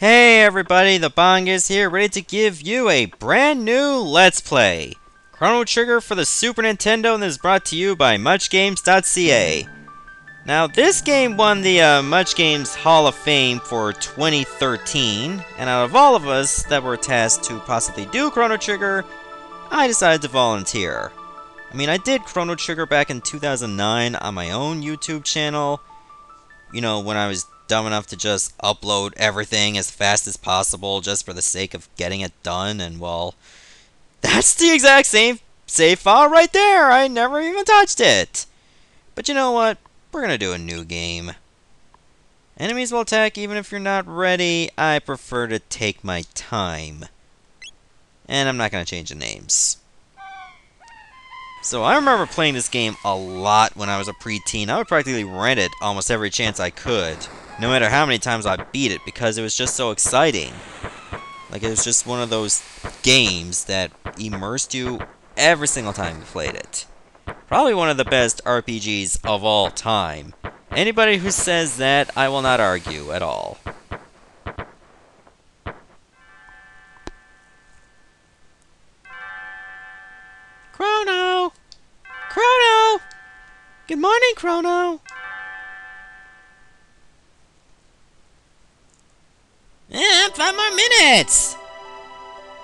Hey everybody, the Bong is here, ready to give you a brand new Let's Play. Chrono Trigger for the Super Nintendo, and this is brought to you by MuchGames.ca. Now, this game won the Much Games Hall of Fame for 2013, and out of all of us that were tasked to possibly do Chrono Trigger, I decided to volunteer. I mean, I did Chrono Trigger back in 2009 on my own YouTube channel, you know, when I was dumb enough to just upload everything as fast as possible just for the sake of getting it done, and well, that's the exact same save file right there! I never even touched it! But you know what? We're gonna do a new game. Enemies will attack even if you're not ready. I prefer to take my time. And I'm not gonna change the names. So I remember playing this game a lot when I was a preteen. I would practically rent it almost every chance I could, no matter how many times I beat it, because it was just so exciting. Like, it was just one of those games that immersed you every single time you played it. Probably one of the best RPGs of all time. Anybody who says that, I will not argue at all. Chrono! Chrono! Good morning, Chrono! 5 more minutes!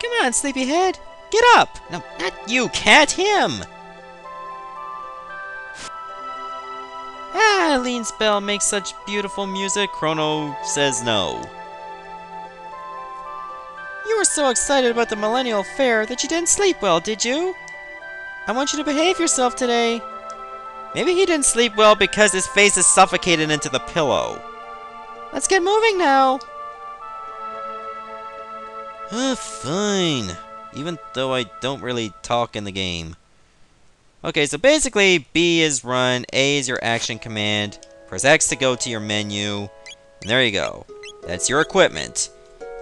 Come on, sleepyhead. Get up! No, not you, cat, him! Lean's bell makes such beautiful music. Chrono says no. You were so excited about the Millennial Fair that you didn't sleep well, did you? I want you to behave yourself today. Maybe he didn't sleep well because his face is suffocated into the pillow. Let's get moving now. Fine. Even though I don't really talk in the game. Okay, so basically, B is run, A is your action command, press X to go to your menu, and there you go. That's your equipment.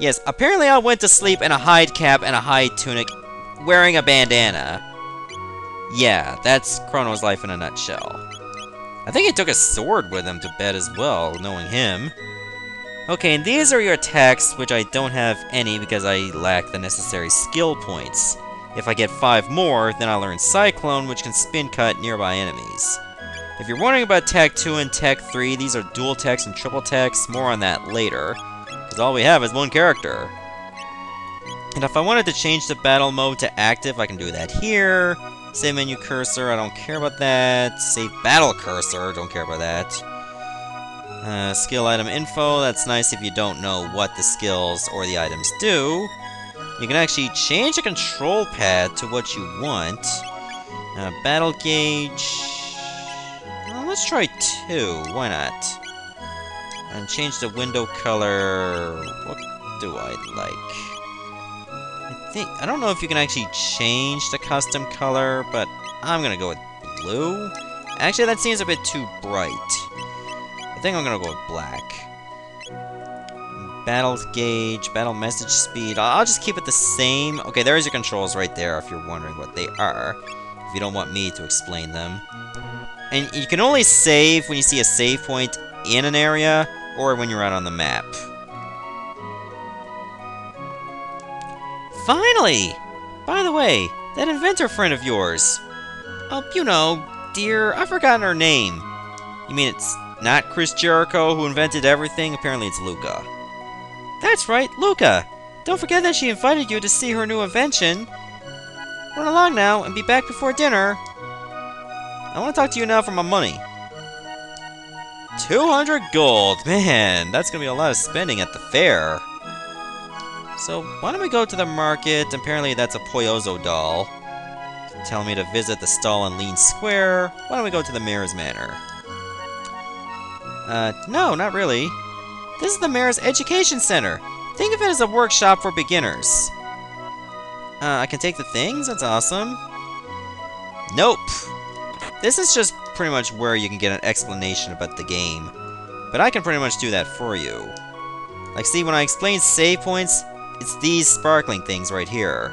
Yes, apparently I went to sleep in a hide cap and a hide tunic, wearing a bandana. Yeah, that's Chrono's life in a nutshell. I think he took a sword with him to bed as well, knowing him. Okay, and these are your attacks, which I don't have any because I lack the necessary skill points. If I get 5 more, then I'll learn Cyclone, which can spin cut nearby enemies. If you're wondering about Tech 2 and Tech 3, these are dual techs and triple techs. More on that later, because all we have is one character. And if I wanted to change the battle mode to active, I can do that here. Save menu cursor, I don't care about that. Save battle cursor, don't care about that. Skill item info, that's nice if you don't know what the skills or the items do. You can actually change the control pad to what you want. Battle gauge... Well, let's try 2, why not? And change the window color... What do I like? I don't know if you can actually change the custom color, but I'm gonna go with blue. Actually, that seems a bit too bright. I think I'm gonna go with black. Battle gauge, battle message speed. I'll just keep it the same. Okay, there's your controls right there if you're wondering what they are. If you don't want me to explain them. And you can only save when you see a save point in an area or when you're out on the map. Finally! By the way, that inventor friend of yours. Oh, you know, dear, I've forgotten her name. You mean it's not Chris Jericho who invented everything? Apparently it's Luca. That's right, Luca! Don't forget that she invited you to see her new invention. Run along now and be back before dinner. I want to talk to you now for my money. 200 gold! Man, that's gonna be a lot of spending at the fair. So, why don't we go to the market? Apparently that's a Poyozzo doll. Tell me to visit the stall in Lean Square. Why don't we go to the Mayor's Manor? No, not really. This is the Mayor's Education Center. Think of it as a workshop for beginners. I can take the things? That's awesome. Nope. This is just pretty much where you can get an explanation about the game. But I can pretty much do that for you. Like, see, when I explain save points, it's these sparkling things right here.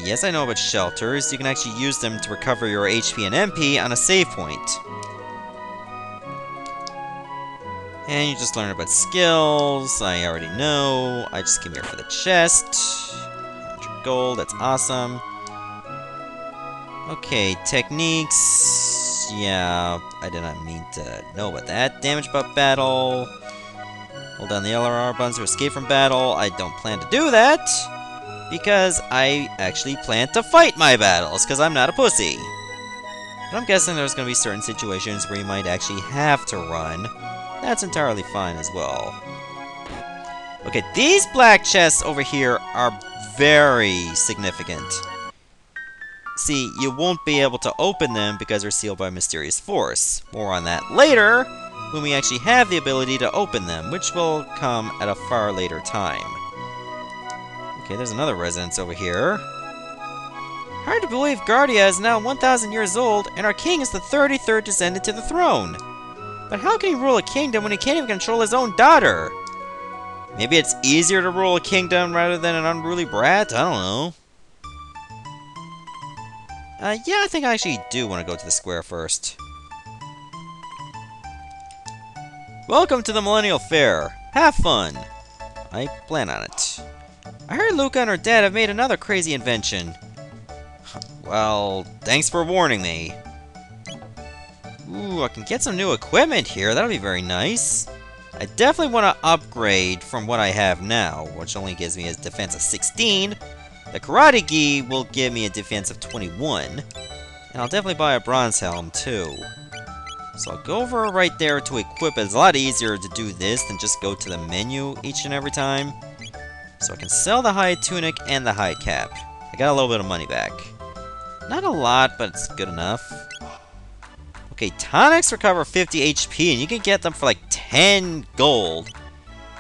Yes, I know about shelters. You can actually use them to recover your HP and MP on a save point. And you just learn about skills. I already know. I just came here for the chest. 100 gold, that's awesome. Okay, techniques. Yeah, I did not mean to know about that. Damage buff battle. Hold down the LRR buttons to escape from battle. I don't plan to do that, because I actually plan to fight my battles, because I'm not a pussy. But I'm guessing there's going to be certain situations where you might actually have to run. That's entirely fine as well. Okay, these black chests over here are very significant. See, you won't be able to open them because they're sealed by mysterious force. More on that later, when we actually have the ability to open them, which will come at a far later time. Okay, there's another residence over here. Hard to believe Guardia is now 1,000 years old, and our king is the 33rd descendant to the throne. But how can he rule a kingdom when he can't even control his own daughter? Maybe it's easier to rule a kingdom rather than an unruly brat? I don't know. Yeah, I think I actually do want to go to the square first. Welcome to the Millennial Fair. Have fun. I plan on it. I heard Luca and her dad have made another crazy invention. Well, thanks for warning me. Ooh, I can get some new equipment here. That'll be very nice. I definitely want to upgrade from what I have now, which only gives me a defense of 16. The Karate Gi will give me a defense of 21. And I'll definitely buy a bronze helm, too. So I'll go over right there to equip it. It's a lot easier to do this than just go to the menu each and every time. So I can sell the hide tunic and the hide cap. I got a little bit of money back. Not a lot, but it's good enough. Okay, tonics recover 50 HP, and you can get them for like 10 gold.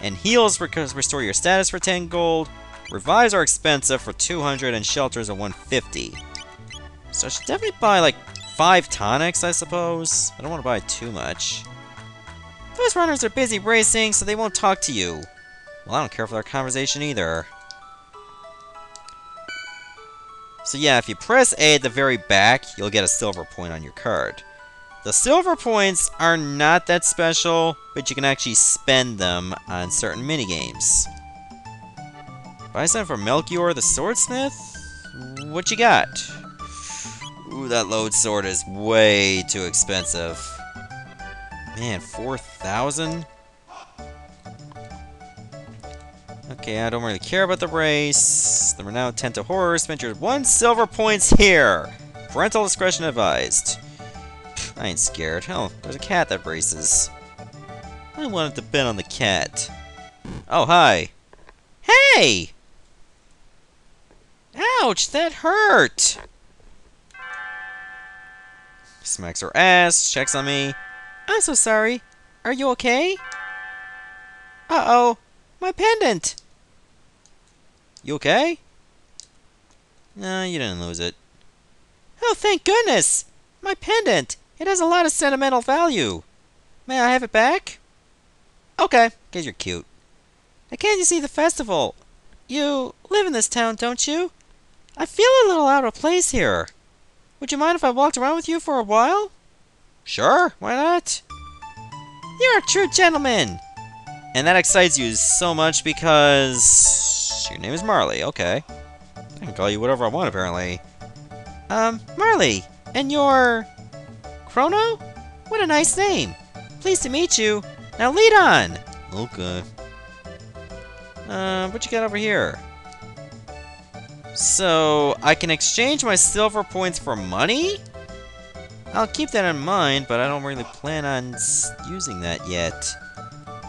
And heals restore your status for 10 gold. Revives are expensive for 200, and shelters are 150. So I should definitely buy like 5 tonics, I suppose. I don't want to buy too much. Those runners are busy racing, so they won't talk to you. Well, I don't care for their conversation either. So yeah, if you press A at the very back, you'll get a silver point on your card. The silver points are not that special, but you can actually spend them on certain minigames. Buy something for Melchior the Swordsmith? What you got? Ooh, that load sword is way too expensive. Man, 4,000? Okay, I don't really care about the race. The renowned tent of horror. Spend your 1 silver points here. Parental discretion advised. Pfft, I ain't scared. Hell, there's a cat that races. I wanted to bet on the cat. Oh, hi. Hey! Ouch, that hurt! Smacks her ass, checks on me. I'm so sorry. Are you okay? Uh-oh. My pendant! You okay? No, you didn't lose it. Oh, thank goodness! My pendant! It has a lot of sentimental value. May I have it back? Okay, because you're cute. I came to see the festival. You live in this town, don't you? I feel a little out of place here. Would you mind if I walked around with you for a while? Sure, why not? You're a true gentleman! And that excites you so much because your name is Marley, okay. I can call you whatever I want, apparently. Marley, and you're... Chrono? What a nice name. Pleased to meet you. Now lead on! Okay. What you got over here? So, I can exchange my silver points for money? I'll keep that in mind, but I don't really plan on using that yet.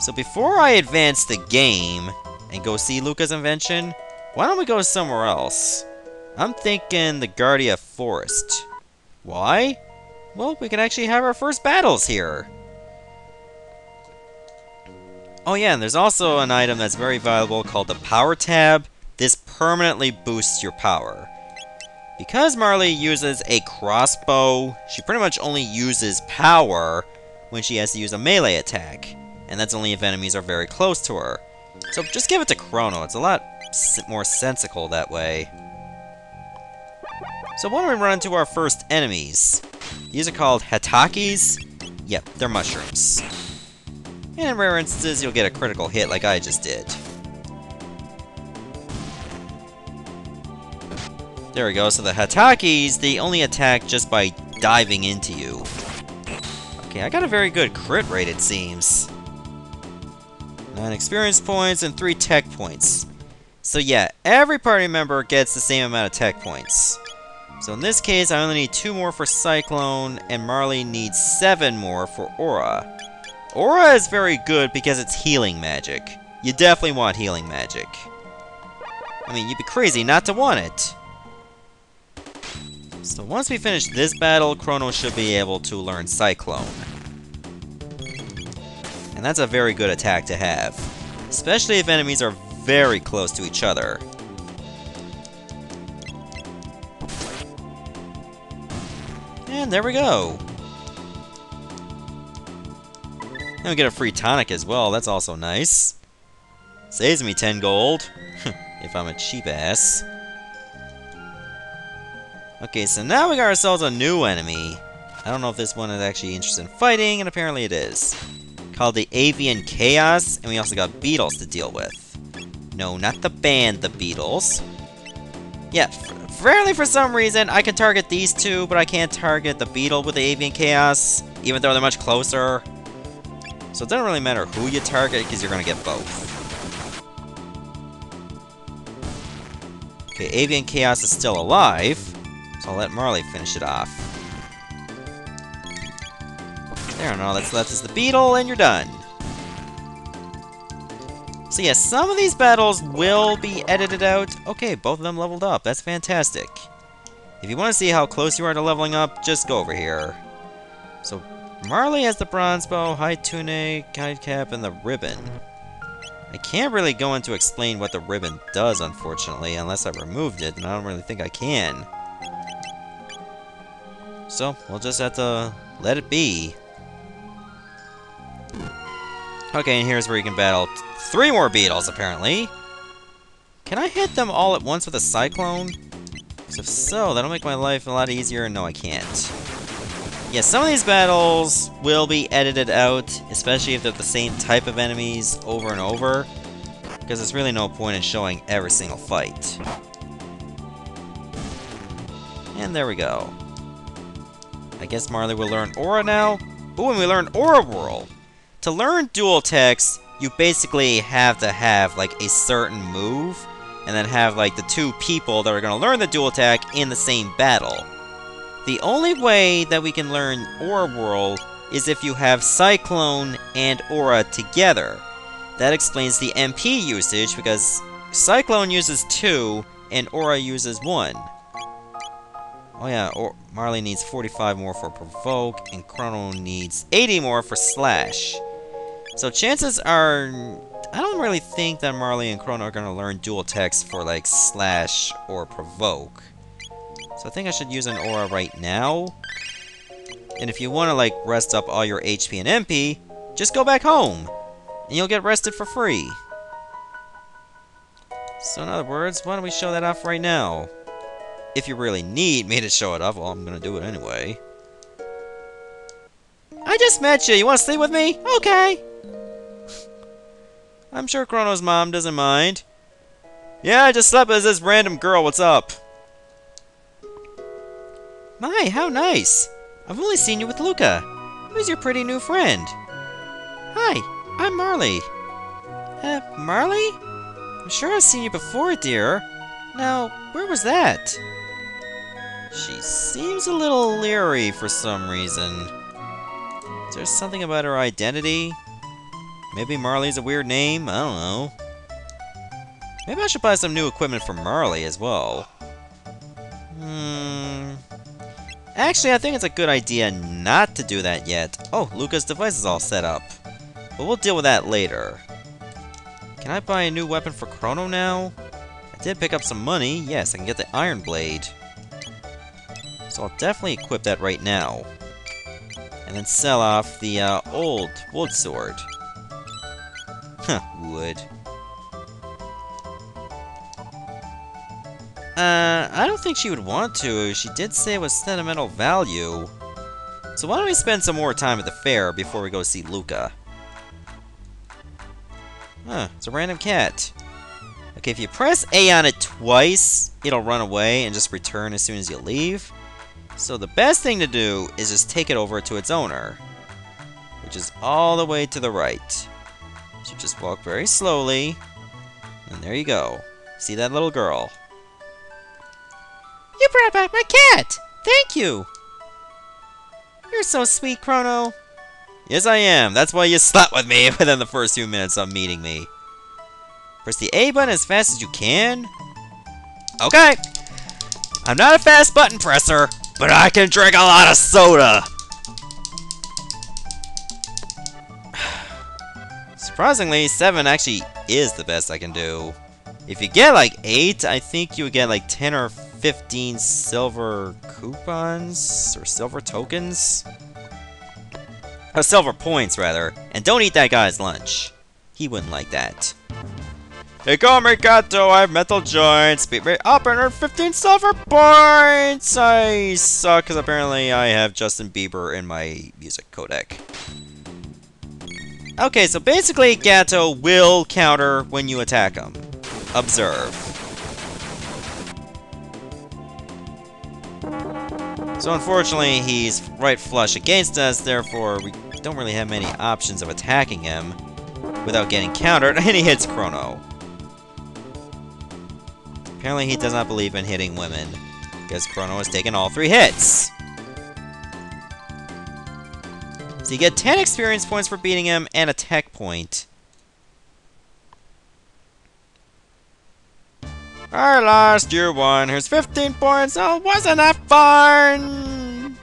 So before I advance the game and go see Luca's invention, why don't we go somewhere else? I'm thinking the Guardia Forest. Why? Well, we can actually have our first battles here. Oh yeah, and there's also an item that's very valuable called the Power Tab. This permanently boosts your power. Because Marley uses a crossbow, she pretty much only uses power when she has to use a melee attack. And that's only if enemies are very close to her. So just give it to Chrono, it's a lot more sensical that way. So why don't we run into our first enemies? These are called Hatakis. Yep, they're mushrooms. And in rare instances, you'll get a critical hit like I just did. There we go, so the Hatakis, they only attack just by diving into you. Okay, I got a very good crit rate, it seems. 9 experience points and 3 tech points. So yeah, every party member gets the same amount of tech points. So in this case, I only need 2 more for Cyclone, and Marley needs 7 more for Aura. Aura is very good because it's healing magic. You definitely want healing magic. I mean, you'd be crazy not to want it. So once we finish this battle, Chrono should be able to learn Cyclone. And that's a very good attack to have. Especially if enemies are very close to each other. And there we go. And we get a free tonic as well, that's also nice. Saves me 10 gold. If I'm a cheap ass. Okay, so now we got ourselves a new enemy. I don't know if this one is actually interested in fighting, and apparently it is. Called the Avian Chaos, and we also got beetles to deal with. No, not the band, the Beatles. Yeah, rarely for some reason, I can target these two, but I can't target the beetle with the Avian Chaos, even though they're much closer. So it doesn't really matter who you target, because you're going to get both. Okay, Avian Chaos is still alive, so I'll let Marley finish it off. There, and all that's left is the beetle, and you're done. So yeah, some of these battles will be edited out. Okay, both of them leveled up. That's fantastic. If you want to see how close you are to leveling up, just go over here. So, Marley has the bronze bow, high tunic, high cap, and the ribbon. I can't really go into explain what the ribbon does, unfortunately, unless I removed it, and I don't really think I can. So, we'll just have to let it be. Okay, and here's where you can battle 3 more beetles, apparently. Can I hit them all at once with a Cyclone? Because if so, that'll make my life a lot easier. No, I can't. Yeah, some of these battles will be edited out, especially if they're the same type of enemies over and over, because there's really no point in showing every single fight. And there we go. I guess Marley will learn Aura now. Ooh, and we learn Aura Whirl. To learn dual text, you basically have to have, like, a certain move, and then have, like, the 2 people that are going to learn the dual attack in the same battle. The only way that we can learn Aura Whirl is if you have Cyclone and Aura together. That explains the MP usage, because Cyclone uses 2, and Aura uses 1. Oh yeah, Marley needs 45 more for Provoke, and Chrono needs 80 more for Slash. So chances are, I don't really think that Marley and Chrono are going to learn dual attacks for, like, Slash or Provoke. So I think I should use an Aura right now. And if you want to, like, rest up all your HP and MP, just go back home, and you'll get rested for free. So in other words, why don't we show that off right now? If you really need me to show it off, well, I'm going to do it anyway. I just met you. You want to sleep with me? Okay. I'm sure Chrono's mom doesn't mind. Yeah, I just slept with this random girl. What's up? My, how nice. I've only seen you with Luca. Who's your pretty new friend? Hi, I'm Marley. Marley? I'm sure I've seen you before, dear. Now, where was that? She seems a little leery for some reason. Is there something about her identity? Maybe Marley's a weird name? I don't know. Maybe I should buy some new equipment for Marley as well. Actually, I think it's a good idea not to do that yet. Oh, Luca's device is all set up. But we'll deal with that later. Can I buy a new weapon for Chrono now? I did pick up some money. Yes, I can get the Iron Blade. So I'll definitely equip that right now. And then sell off the old wood sword. Huh, wood. I don't think she would want to. She did say it was sentimental value. So why don't we spend some more time at the fair before we go see Luca? Huh, it's a random cat. Okay, if you press A on it twice, it'll run away and just return as soon as you leave. So the best thing to do is just take it over to its owner, which is all the way to the right. So just walk very slowly, and there you go. See that little girl? You brought back my cat! Thank you! You're so sweet, Chrono. Yes, I am. That's why you slept with me within the first few minutes of meeting me. Press the A button as fast as you can. Okay. I'm not a fast button presser, but I can drink a lot of soda. Surprisingly, 7 actually is the best I can do. If you get like 8, I think you would get like 10 or 15 silver coupons or silver tokens. Silver points, rather. And don't eat that guy's lunch. He wouldn't like that. Hey, call me Gato, I have metal joints. Beat me up and earn 15 silver points. I suck because apparently I have Justin Bieber in my music codec. Okay, so basically Gato will counter when you attack him. Observe. So unfortunately, he's right flush against us, therefore we don't really have many options of attacking him without getting countered, and he hits Chrono. Apparently he does not believe in hitting women, because Chrono has taken all 3 hits. So you get 10 experience points for beating him, and a tech point. I lost, you won. Here's 15 points. Oh, wasn't that fun?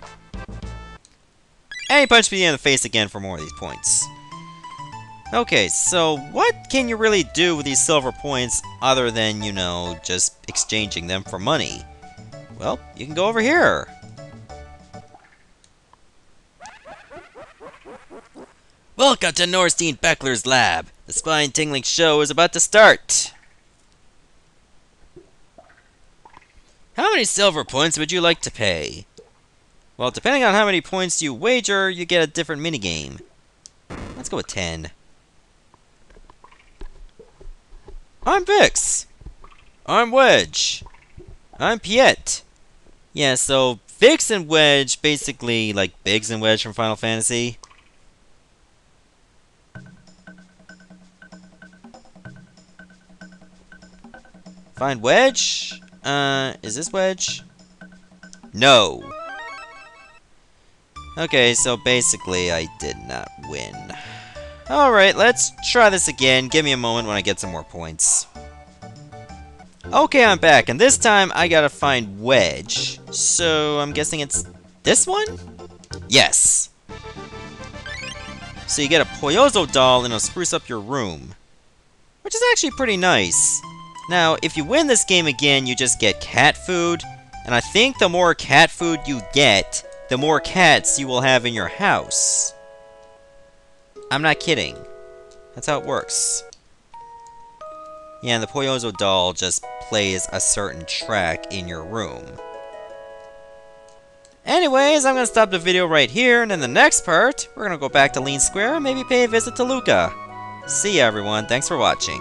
And he punched me in the face again for more of these points. Okay, so what can you really do with these silver points other than, you know, just exchanging them for money? Well, you can go over here. Welcome to Norstein Beckler's lab. The spine-tingling show is about to start. How many silver points would you like to pay? Well, depending on how many points you wager, you get a different minigame. Let's go with 10. I'm Vix. I'm Wedge. I'm Piet. Yeah, so Vix and Wedge, basically like Biggs and Wedge from Final Fantasy. Find Wedge? Is this Wedge? No. Okay, so basically I did not win. Alright, let's try this again. Give me a moment when I get some more points. Okay, I'm back, and this time I gotta find Wedge. So, I'm guessing it's this one? Yes. So you get a Poyozzo doll and it'll spruce up your room. Which is actually pretty nice. Now, if you win this game again, you just get cat food. And I think the more cat food you get, the more cats you will have in your house. I'm not kidding. That's how it works. Yeah, and the Poyozzo doll just plays a certain track in your room. Anyways, I'm gonna stop the video right here, and in the next part, we're gonna go back to Lean Square and maybe pay a visit to Luca. See ya, everyone. Thanks for watching.